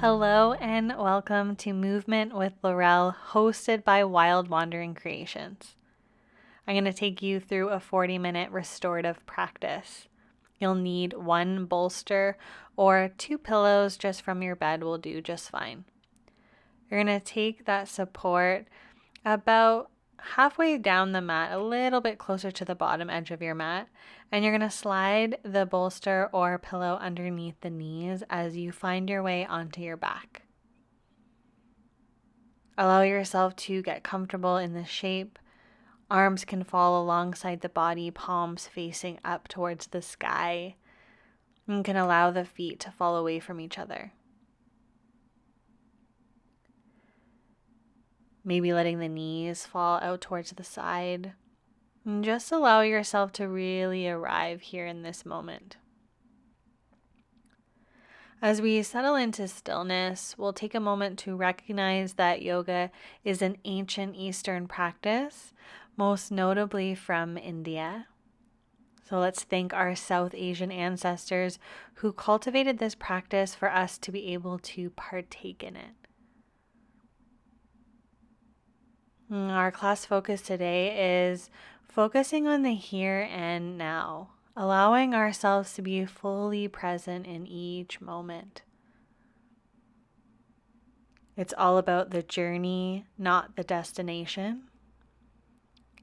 Hello and welcome to Movement with Laurelle, hosted by Wild Wandering Creations. I'm going to take you through a 40-minute restorative practice. You'll need one bolster or two pillows just from your bed will do just fine. You're going to take that support about halfway down the mat, a little bit closer to the bottom edge of your mat, and you're going to slide the bolster or pillow underneath the knees as you find your way onto your back. Allow yourself to get comfortable in this shape. Arms can fall alongside the body, palms facing up towards the sky. You can allow the feet to fall away from each other. Maybe letting the knees fall out towards the side. And just allow yourself to really arrive here in this moment. As we settle into stillness, we'll take a moment to recognize that yoga is an ancient Eastern practice, most notably from India. So let's thank our South Asian ancestors who cultivated this practice for us to be able to partake in it. Our class focus today is focusing on the here and now, allowing ourselves to be fully present in each moment. It's all about the journey, not the destination.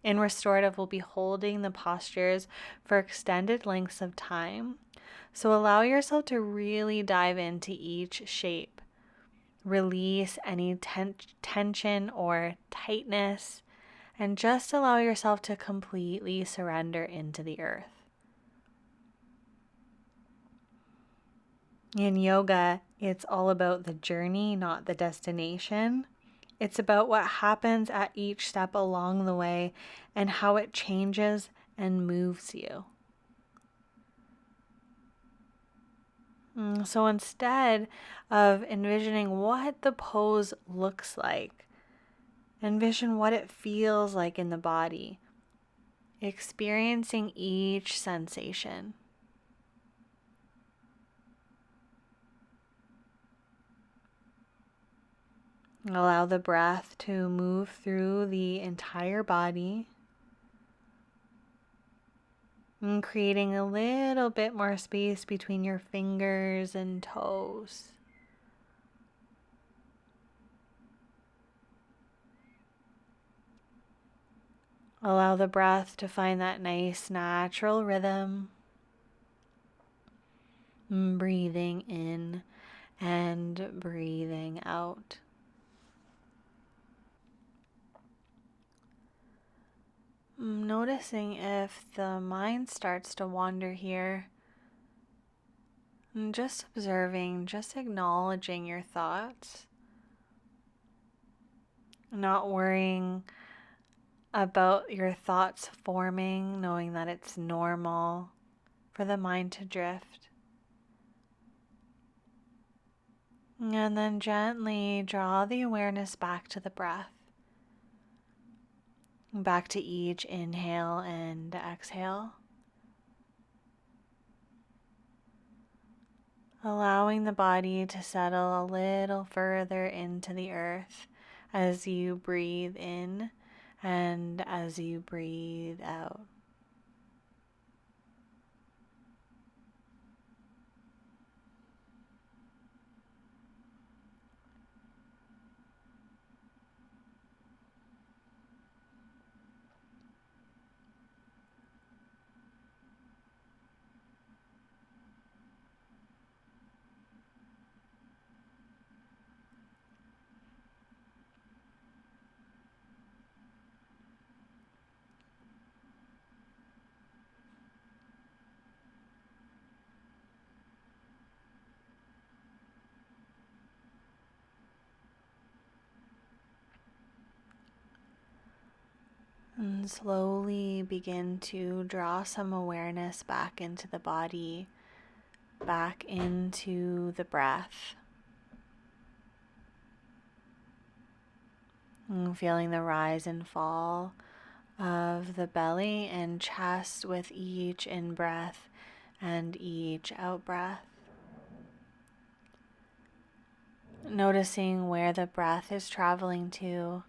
In restorative, we'll be holding the postures for extended lengths of time. So allow yourself to really dive into each shape. Release any tension or tightness, and just allow yourself to completely surrender into the earth. In yoga, it's all about the journey, not the destination. It's about what happens at each step along the way and how it changes and moves you. So instead of envisioning what the pose looks like, envision what it feels like in the body, experiencing each sensation. Allow the breath to move through the entire body, and creating a little bit more space between your fingers and toes. Allow the breath to find that nice natural rhythm. Breathing in and breathing out. Noticing if the mind starts to wander here. And just observing, just acknowledging your thoughts. Not worrying about your thoughts forming, knowing that it's normal for the mind to drift. And then gently draw the awareness back to the breath. Back to each inhale and exhale. Allowing the body to settle a little further into the earth as you breathe in and as you breathe out. And slowly begin to draw some awareness back into the body, back into the breath. And feeling the rise and fall of the belly and chest with each in-breath and each out-breath. noticing where the breath is traveling to,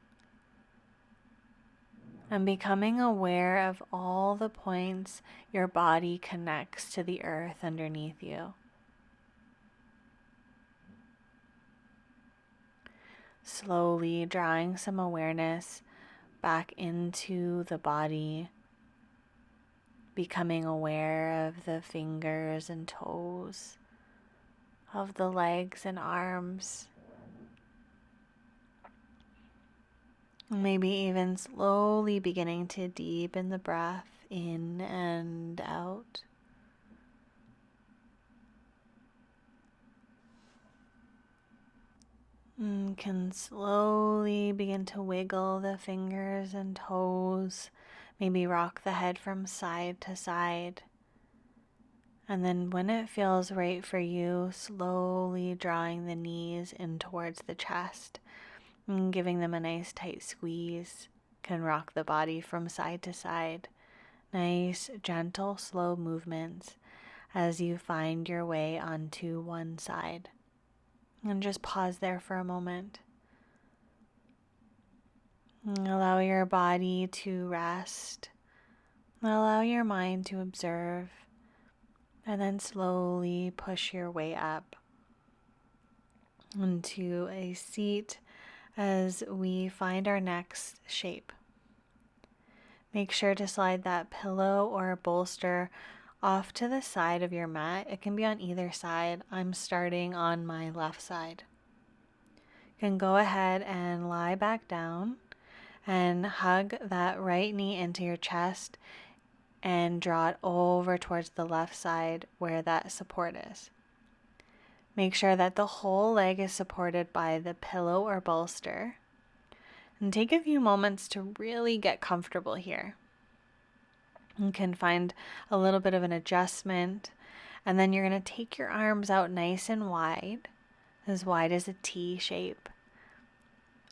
and becoming aware of all the points your body connects to the earth underneath you. Slowly drawing some awareness back into the body, becoming aware of the fingers and toes, of the legs and arms. Maybe even slowly beginning to deepen the breath in and out. And can slowly begin to wiggle the fingers and toes, maybe rock the head from side to side. And then when it feels right for you, slowly drawing the knees in towards the chest and giving them a nice tight squeeze. Can rock the body from side to side. Nice, gentle, slow movements as you find your way onto one side. And just pause there for a moment. Allow your body to rest. Allow your mind to observe. And then slowly push your way up into a seat as we find our next shape. Make sure to slide that pillow or bolster off to the side of your mat. It can be on either side. I'm starting on my left side. You can go ahead and lie back down and hug that right knee into your chest and draw it over towards the left side where that support is. Make sure that the whole leg is supported by the pillow or bolster. And take a few moments to really get comfortable here. You can find a little bit of an adjustment, and then you're going to take your arms out nice and wide as a T shape,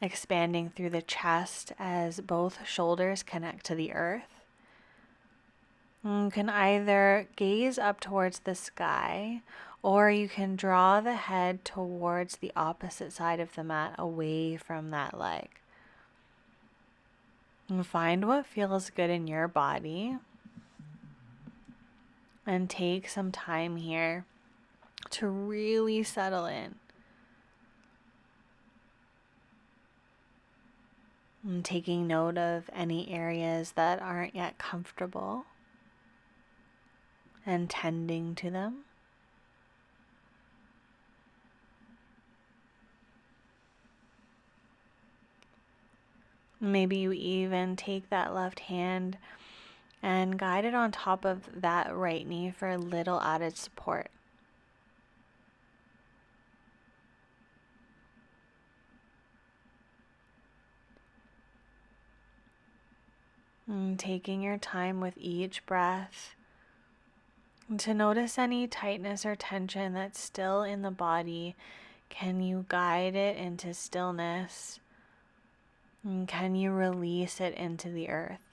expanding through the chest as both shoulders connect to the earth. You can either gaze up towards the sky, or you can draw the head towards the opposite side of the mat, away from that leg. And find what feels good in your body. And take some time here to really settle in. And taking note of any areas that aren't yet comfortable and tending to them. Maybe you even take that left hand and guide it on top of that right knee for a little added support. And taking your time with each breath to notice any tightness or tension that's still in the body. Can you guide it into stillness? And can you release it into the earth?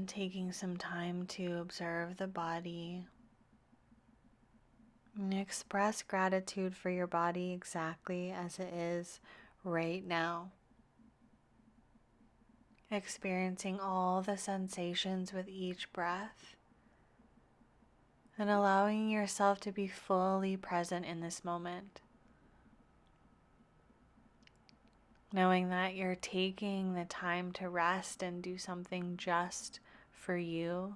Taking some time to observe the body and express gratitude for your body exactly as it is right now. Experiencing all the sensations with each breath and allowing yourself to be fully present in this moment. Knowing that you're taking the time to rest and do something just for you.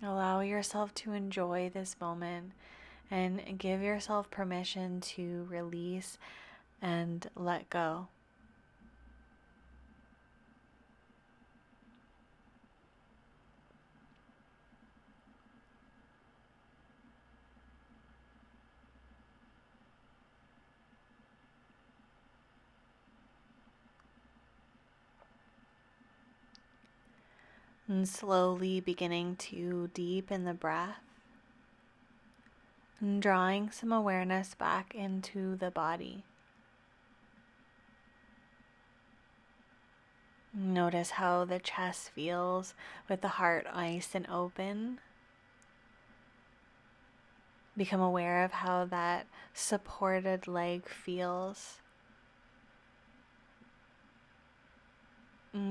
Allow yourself to enjoy this moment and give yourself permission to release and let go. And slowly beginning to deepen the breath and drawing some awareness back into the body. Notice how the chest feels with the heart nice and open. Become aware of how that supported leg feels.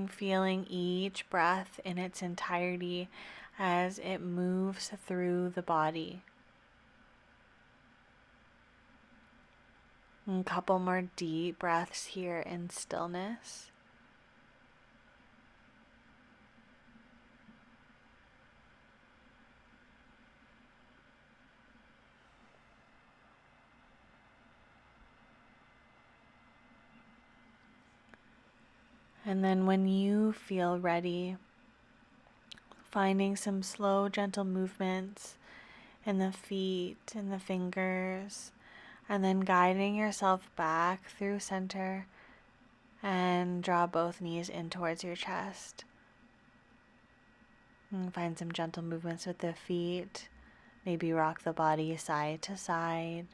Feeling each breath in its entirety as it moves through the body. A couple more deep breaths here in stillness. And then when you feel ready, finding some slow, gentle movements in the feet and the fingers, and then guiding yourself back through center and draw both knees in towards your chest. And find some gentle movements with the feet. Maybe rock the body side to side.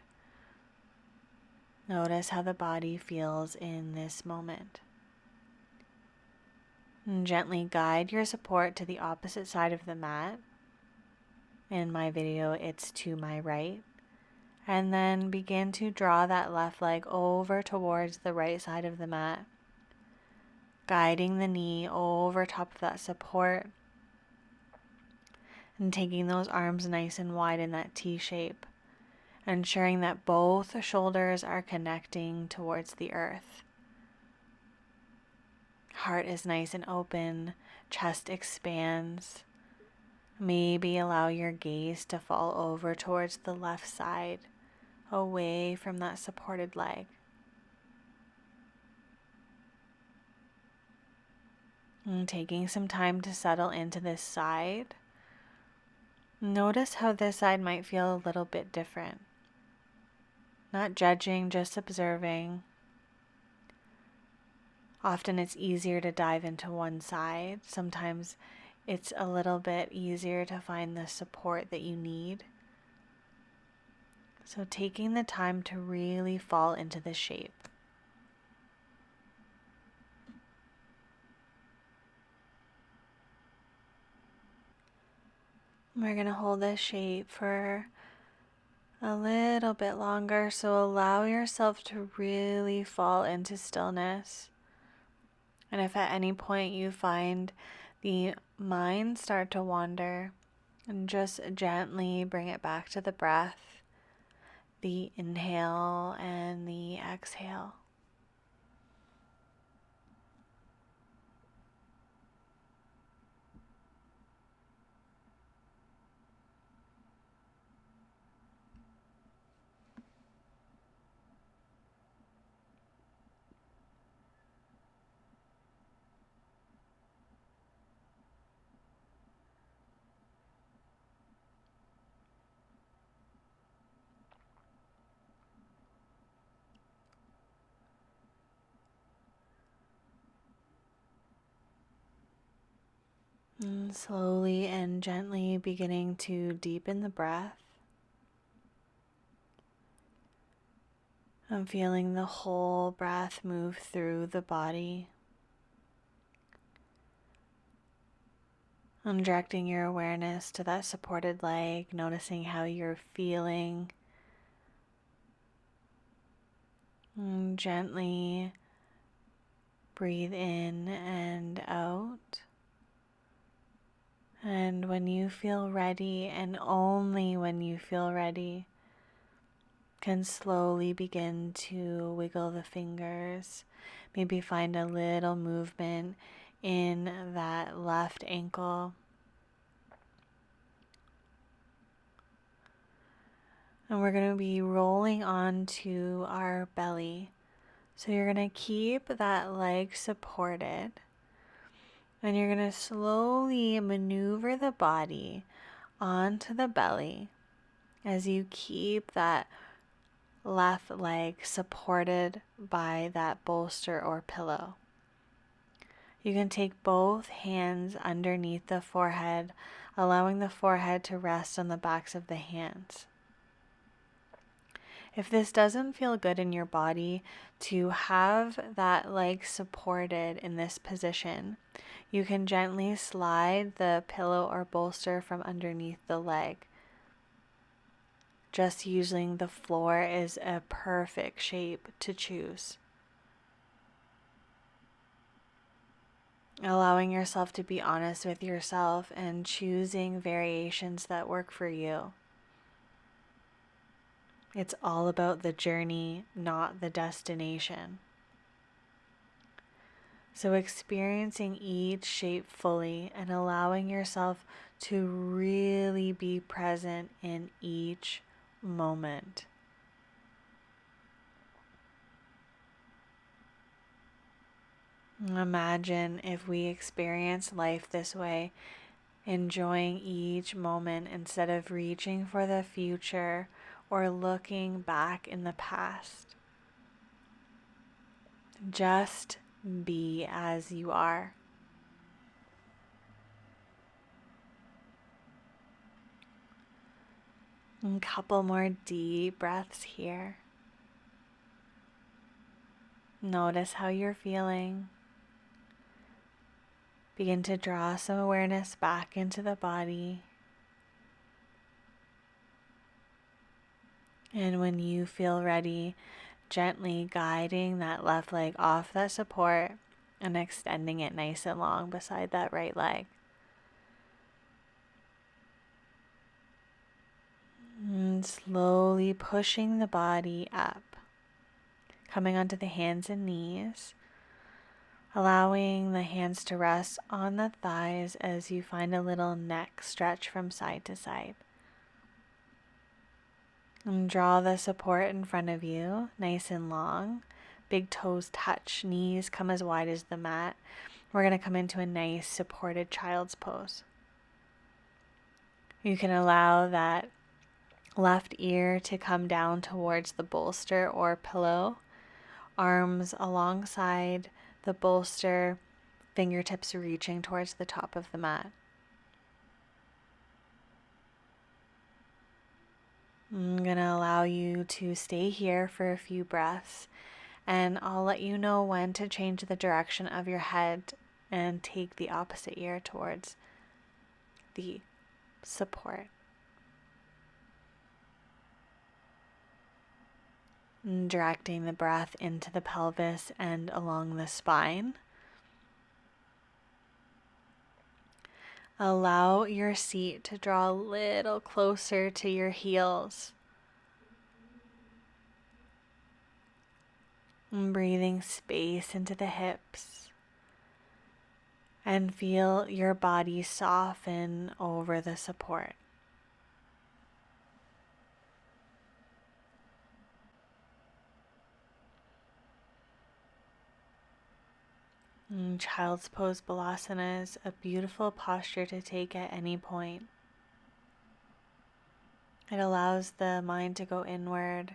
Notice how the body feels in this moment. And gently guide your support to the opposite side of the mat. In my video, it's to my right. And then begin to draw that left leg over towards the right side of the mat, guiding the knee over top of that support and taking those arms nice and wide in that T shape, ensuring that both shoulders are connecting towards the earth. Heart is nice and open, chest expands. Maybe allow your gaze to fall over towards the left side, away from that supported leg. And taking some time to settle into this side. Notice how this side might feel a little bit different. Not judging, just observing. Often it's easier to dive into one side. Sometimes it's a little bit easier to find the support that you need. So taking the time to really fall into the shape. We're going to hold this shape for a little bit longer, so allow yourself to really fall into stillness. And if at any point you find the mind start to wander, and just gently bring it back to the breath, the inhale and the exhale. And slowly and gently beginning to deepen the breath. I'm feeling the whole breath move through the body. I'm directing your awareness to that supported leg, noticing how you're feeling. And gently breathe in and out. And when you feel ready, and only when you feel ready, can slowly begin to wiggle the fingers. Maybe find a little movement in that left ankle. And we're going to be rolling onto our belly. So you're going to keep that leg supported. And you're going to slowly maneuver the body onto the belly as you keep that left leg supported by that bolster or pillow. You can take both hands underneath the forehead, allowing the forehead to rest on the backs of the hands. If this doesn't feel good in your body to have that leg supported in this position, you can gently slide the pillow or bolster from underneath the leg. Just using the floor is a perfect shape to choose. Allowing yourself to be honest with yourself and choosing variations that work for you. It's all about the journey, not the destination. So experiencing each shape fully and allowing yourself to really be present in each moment. Imagine if we experience life this way, enjoying each moment instead of reaching for the future or looking back in the past. Just be as you are. A couple more deep breaths here. Notice how you're feeling. Begin to draw some awareness back into the body. And when you feel ready, gently guiding that left leg off that support and extending it nice and long beside that right leg. And slowly pushing the body up, coming onto the hands and knees, allowing the hands to rest on the thighs as you find a little neck stretch from side to side. And draw the support in front of you, nice and long. Big toes touch, knees come as wide as the mat. We're going to come into a nice supported child's pose. You can allow that left ear to come down towards the bolster or pillow. Arms alongside the bolster, fingertips reaching towards the top of the mat. I'm going to allow you to stay here for a few breaths, and I'll let you know when to change the direction of your head and take the opposite ear towards the support. And directing the breath into the pelvis and along the spine. Allow your seat to draw a little closer to your heels. And breathing space into the hips. And feel your body soften over the support. And Child's Pose Balasana is a beautiful posture to take at any point. It allows the mind to go inward.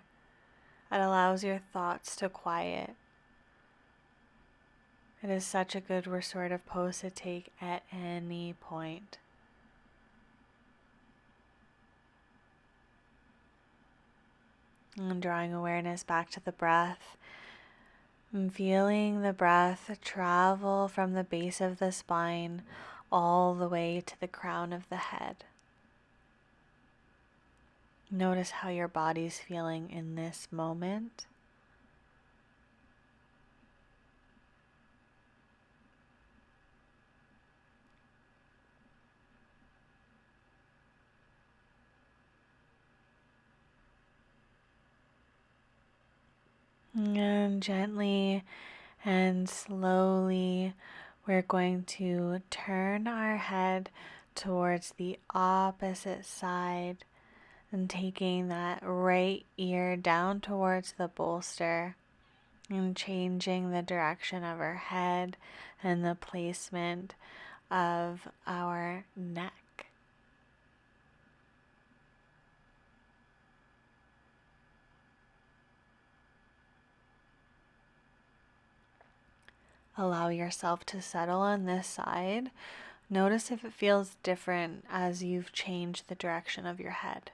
It allows your thoughts to quiet. It is such a good restorative pose to take at any point. And drawing awareness back to the breath. And feeling the breath travel from the base of the spine all the way to the crown of the head. Notice how your body's feeling in this moment. And gently and slowly, we're going to turn our head towards the opposite side and taking that right ear down towards the bolster and changing the direction of our head and the placement of our neck. Allow yourself to settle on this side. Notice if it feels different as you've changed the direction of your head.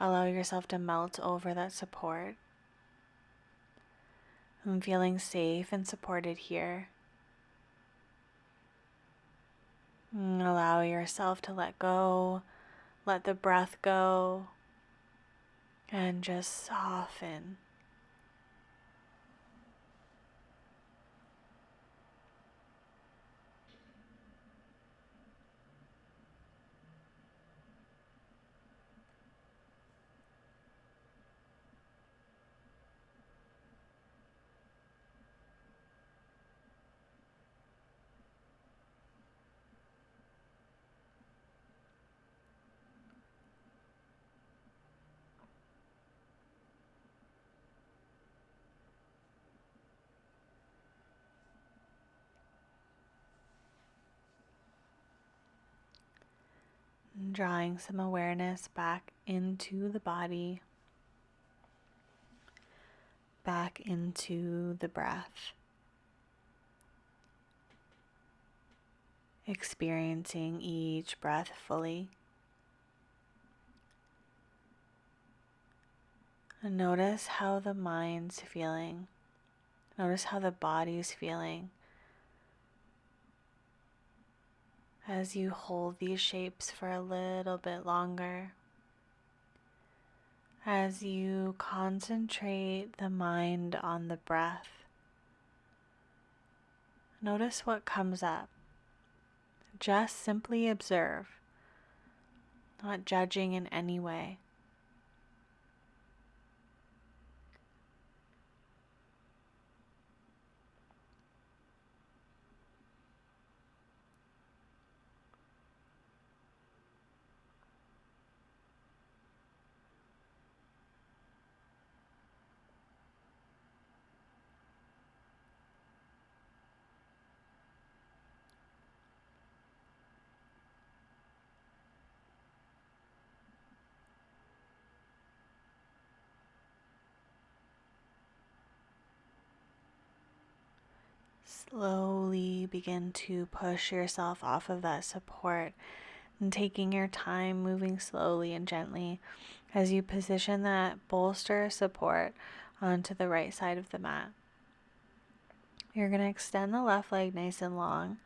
Allow yourself to melt over that support. I'm feeling safe and supported here. And allow yourself to let go, let the breath go, and just soften. And drawing some awareness back into the body, back into the breath. Experiencing each breath fully. And notice how the mind's feeling. Notice how the body's feeling as you hold these shapes for a little bit longer. As you concentrate the mind on the breath, notice what comes up. Just simply observe, not judging in any way. Slowly begin to push yourself off of that support and taking your time, moving slowly and gently as you position that bolster support onto the right side of the mat. You're going to extend the left leg nice and long,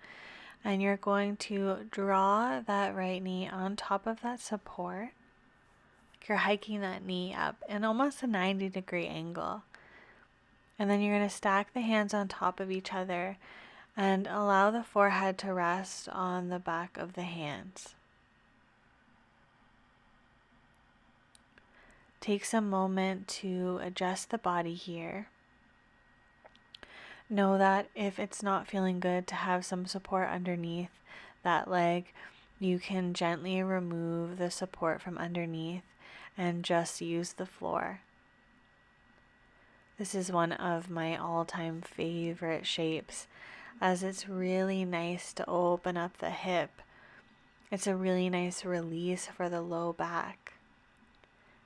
and you're going to draw that right knee on top of that support. You're hiking that knee up in almost a 90-degree angle. And then you're going to stack the hands on top of each other and allow the forehead to rest on the back of the hands. Take some moment to adjust the body here. Know that if it's not feeling good to have some support underneath that leg, you can gently remove the support from underneath and just use the floor. This is one of my all-time favorite shapes, as it's really nice to open up the hip. It's a really nice release for the low back.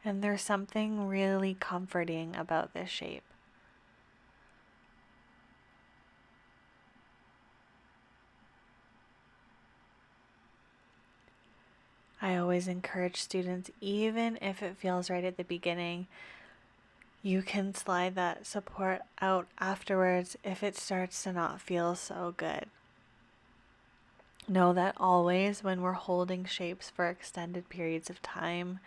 And there's something really comforting about this shape. I always encourage students, even if it feels right at the beginning, you can slide that support out afterwards if it starts to not feel so good. Know that always when we're holding shapes for extended periods of time,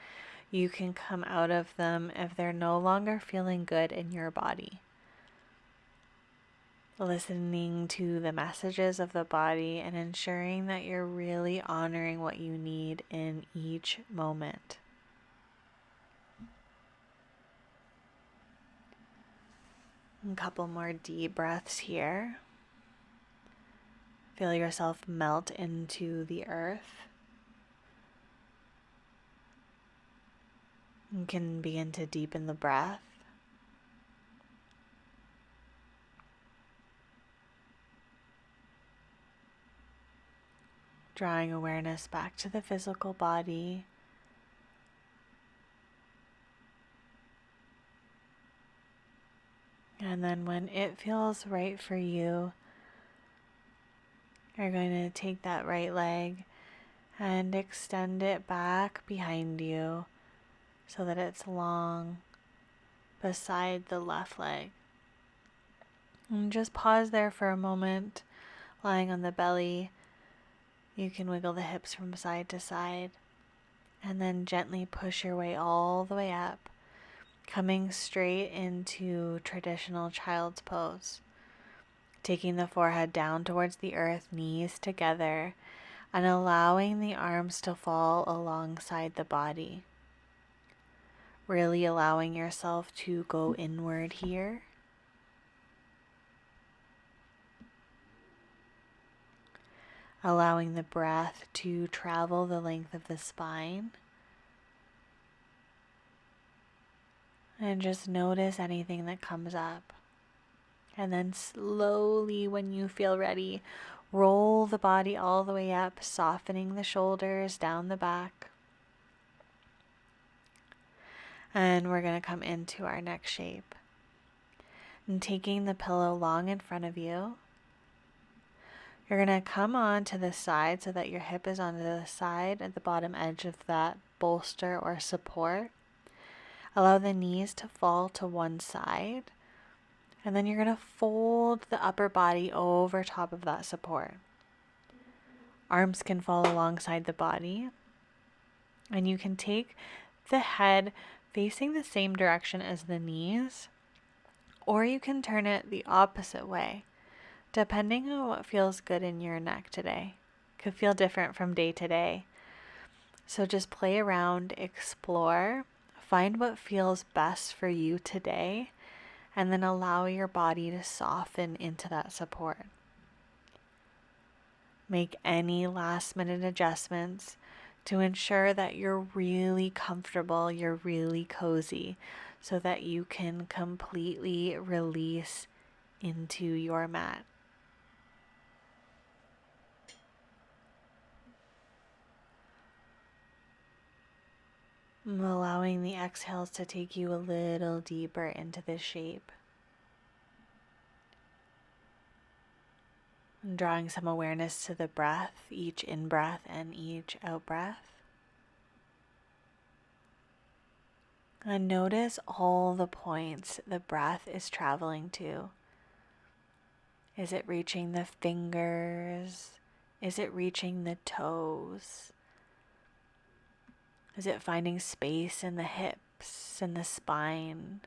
you can come out of them if they're no longer feeling good in your body. Listening to the messages of the body and ensuring that you're really honoring what you need in each moment. A couple more deep breaths here. Feel yourself melt into the earth. You can begin to deepen the breath. Drawing awareness back to the physical body. And then when it feels right for you, you're going to take that right leg and extend it back behind you so that it's long beside the left leg. And just pause there for a moment, lying on the belly. You can wiggle the hips from side to side, and then gently push your way all the way up, coming straight into traditional child's pose. Taking the forehead down towards the earth, knees together, and allowing the arms to fall alongside the body. Really allowing yourself to go inward here. Allowing the breath to travel the length of the spine. And just notice anything that comes up. And then slowly, when you feel ready, roll the body all the way up, softening the shoulders down the back. And we're going to come into our next shape. And taking the pillow long in front of you, you're going to come on to the side so that your hip is on the side at the bottom edge of that bolster or support. Allow the knees to fall to one side. And then you're going to fold the upper body over top of that support. Arms can fall alongside the body. And you can take the head facing the same direction as the knees, or you can turn it the opposite way, depending on what feels good in your neck today. Could feel different from day to day. So just play around, explore, find what feels best for you today, and then allow your body to soften into that support. Make any last minute adjustments to ensure that you're really comfortable, you're really cozy, so that you can completely release into your mat. Allowing the exhales to take you a little deeper into this shape. And drawing some awareness to the breath, each in-breath and each out-breath. And notice all the points the breath is traveling to. Is it reaching the fingers? Is it reaching the toes? Is it finding space in the hips and the spine?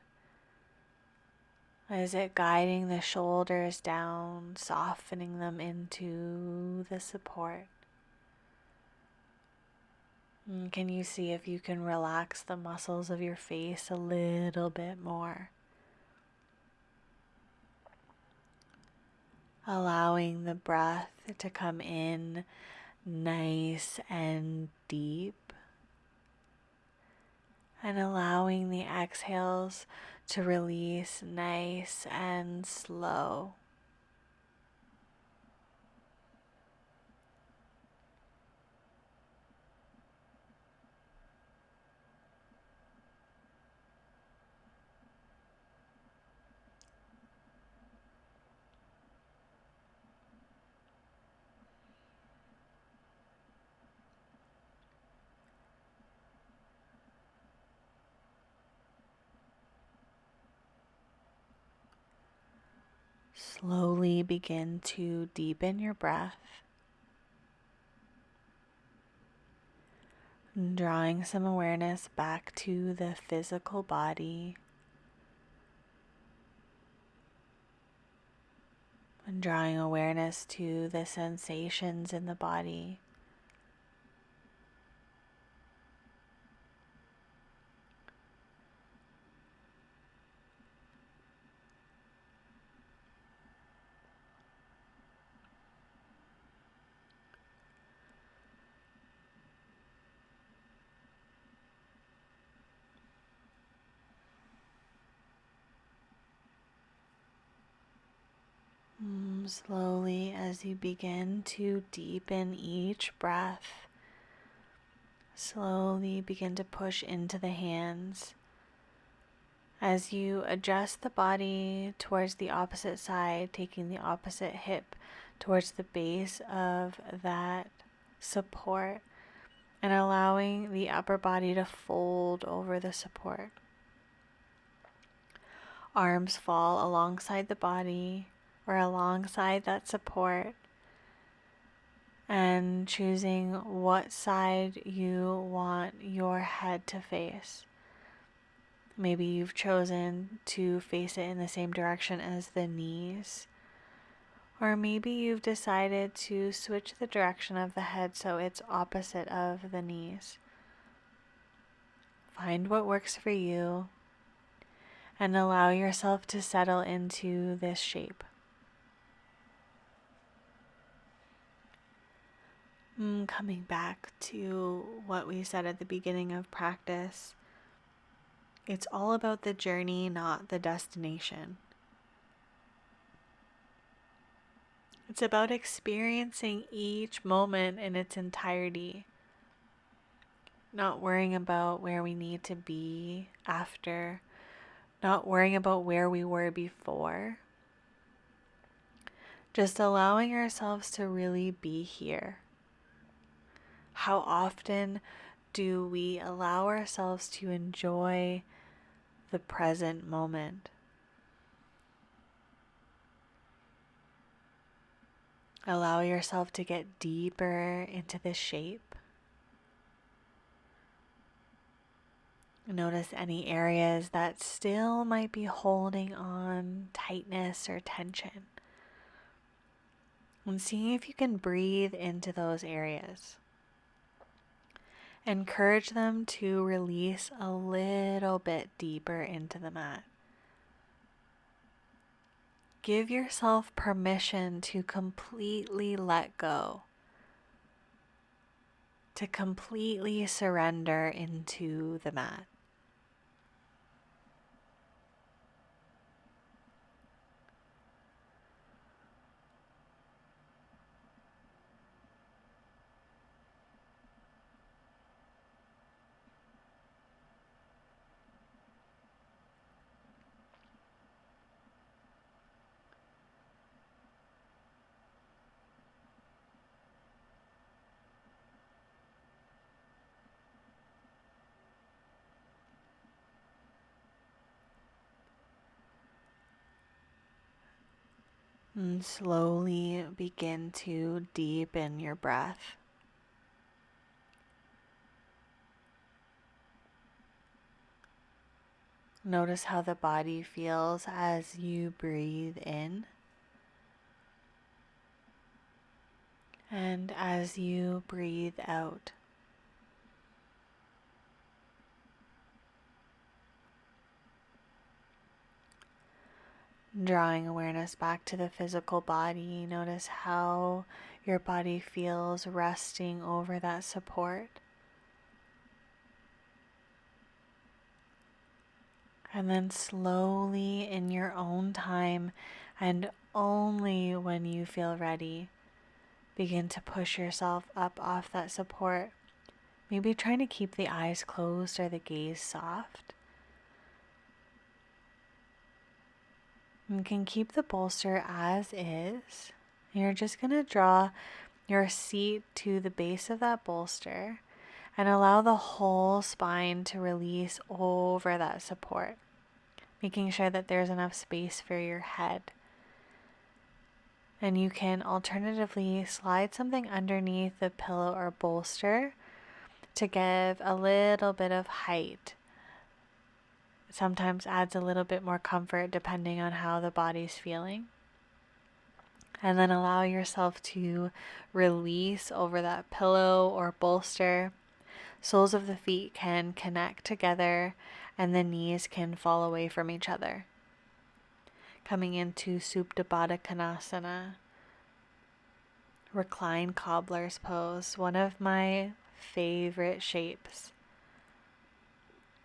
Is it guiding the shoulders down, softening them into the support? And can you see if you can relax the muscles of your face a little bit more? Allowing the breath to come in nice and deep. And allowing the exhales to release nice and slow. Slowly begin to deepen your breath, drawing some awareness back to the physical body, and drawing awareness to the sensations in the body. Slowly, as you begin to deepen each breath, slowly begin to push into the hands. As you adjust the body towards the opposite side, taking the opposite hip towards the base of that support, and allowing the upper body to fold over the support. Arms fall alongside the body or alongside that support, and choosing what side you want your head to face. Maybe you've chosen to face it in the same direction as the knees, or maybe you've decided to switch the direction of the head so it's opposite of the knees. Find what works for you and allow yourself to settle into this shape. Coming back to what we said at the beginning of practice, it's all about the journey, not the destination. It's about experiencing each moment in its entirety, not worrying about where we need to be after, not worrying about where we were before. Just allowing ourselves to really be here. How often do we allow ourselves to enjoy the present moment? Allow yourself to get deeper into the shape. Notice any areas that still might be holding on tightness or tension. And seeing if you can breathe into those areas. Encourage them to release a little bit deeper into the mat. Give yourself permission to completely let go, to completely surrender into the mat. And slowly begin to deepen your breath. Notice how the body feels as you breathe in and as you breathe out. Drawing awareness back to the physical body, notice how your body feels resting over that support. And then slowly, in your own time, and only when you feel ready, begin to push yourself up off that support. Maybe trying to keep the eyes closed or the gaze soft. You can keep the bolster as is. You're just going to draw your seat to the base of that bolster and allow the whole spine to release over that support, making sure that there's enough space for your head. And you can alternatively slide something underneath the pillow or bolster to give a little bit of height. Sometimes adds a little bit more comfort depending on how the body's feeling. And then allow yourself to release over that pillow or bolster. Soles of the feet can connect together and the knees can fall away from each other. Coming into Supta Baddha Konasana, recline cobbler's pose, one of my favorite shapes.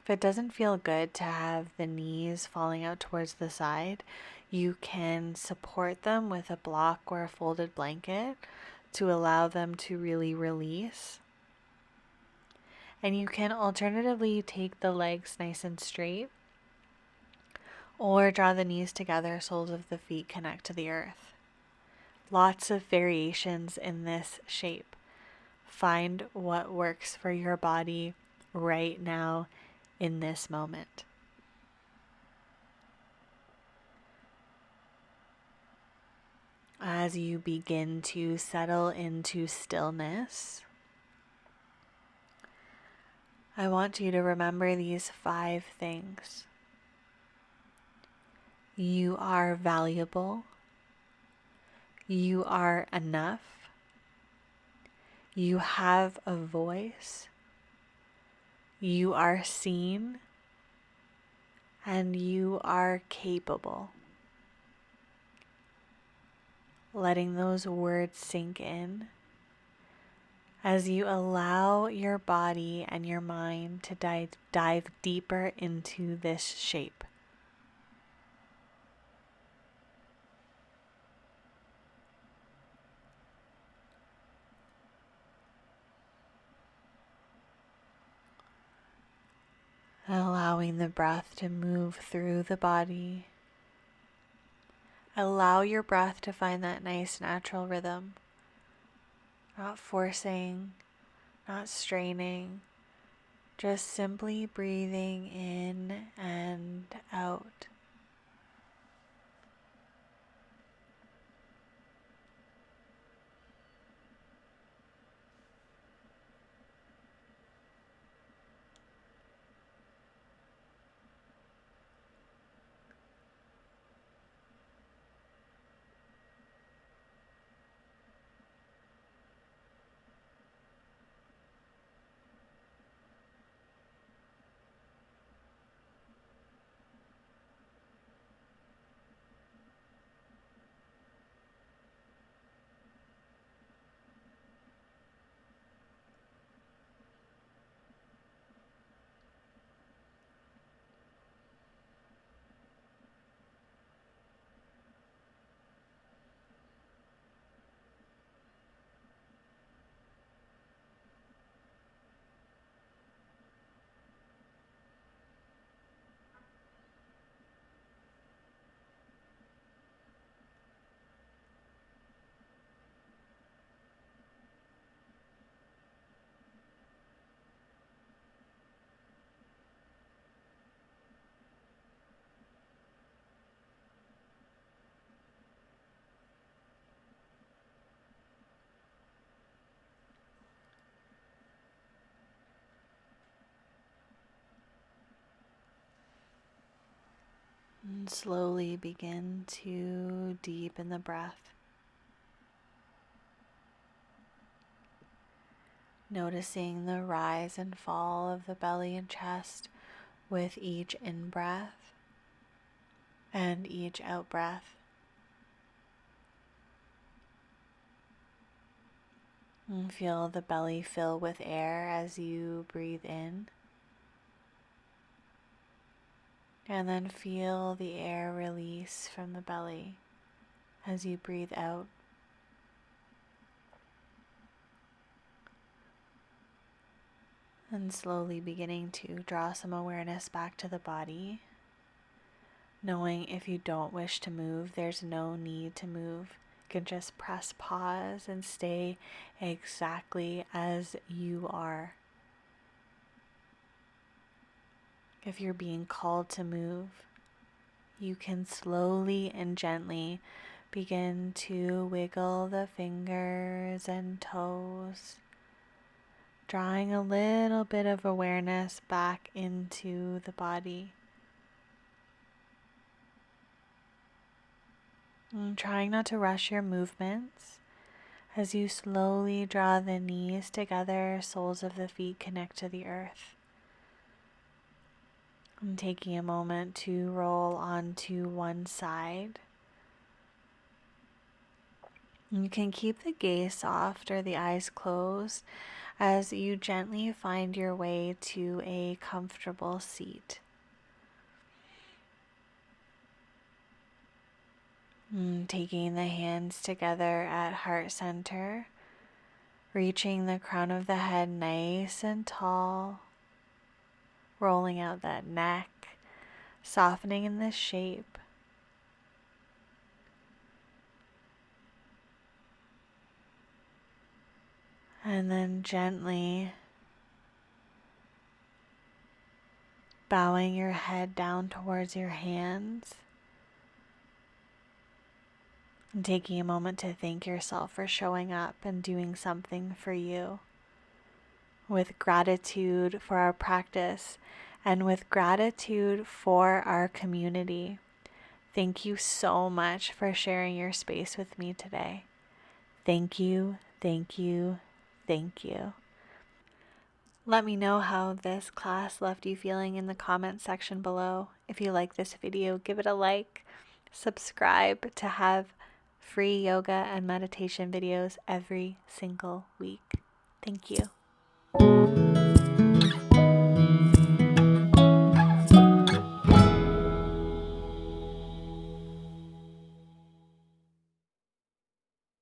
If it doesn't feel good to have the knees falling out towards the side, you can support them with a block or a folded blanket to allow them to really release. And you can alternatively take the legs nice and straight or draw the knees together, soles of the feet connect to the earth. Lots of variations in this shape. Find what works for your body right now in this moment. As you begin to settle into stillness, I want you to remember these 5 things. You are valuable. You are enough. You have a voice. You are seen. And you are capable. Letting those words sink in as you allow your body and your mind to dive deeper into this shape. Allowing the breath to move through the body. Allow your breath to find that nice natural rhythm. Not forcing, not straining, just simply breathing in and out. And slowly begin to deepen the breath. Noticing the rise and fall of the belly and chest with each in-breath and each out-breath. And feel the belly fill with air as you breathe in. And then feel the air release from the belly as you breathe out. And slowly beginning to draw some awareness back to the body. Knowing if you don't wish to move, there's no need to move. You can just press pause and stay exactly as you are. If you're being called to move, you can slowly and gently begin to wiggle the fingers and toes, drawing a little bit of awareness back into the body. And trying not to rush your movements as you slowly draw the knees together, soles of the feet connect to the earth. And taking a moment to roll onto one side. You can keep the gaze soft or the eyes closed as you gently find your way to a comfortable seat. And taking the hands together at heart center, reaching the crown of the head nice and tall, rolling out that neck, softening in the shape. And then gently bowing your head down towards your hands and taking a moment to thank yourself for showing up and doing something for you. With gratitude for our practice and with gratitude for our community. Thank you so much for sharing your space with me today. Thank you, thank you, thank you. Let me know how this class left you feeling in the comments section below. If you like this video, give it a like. Subscribe to have free yoga and meditation videos every single week. Thank you.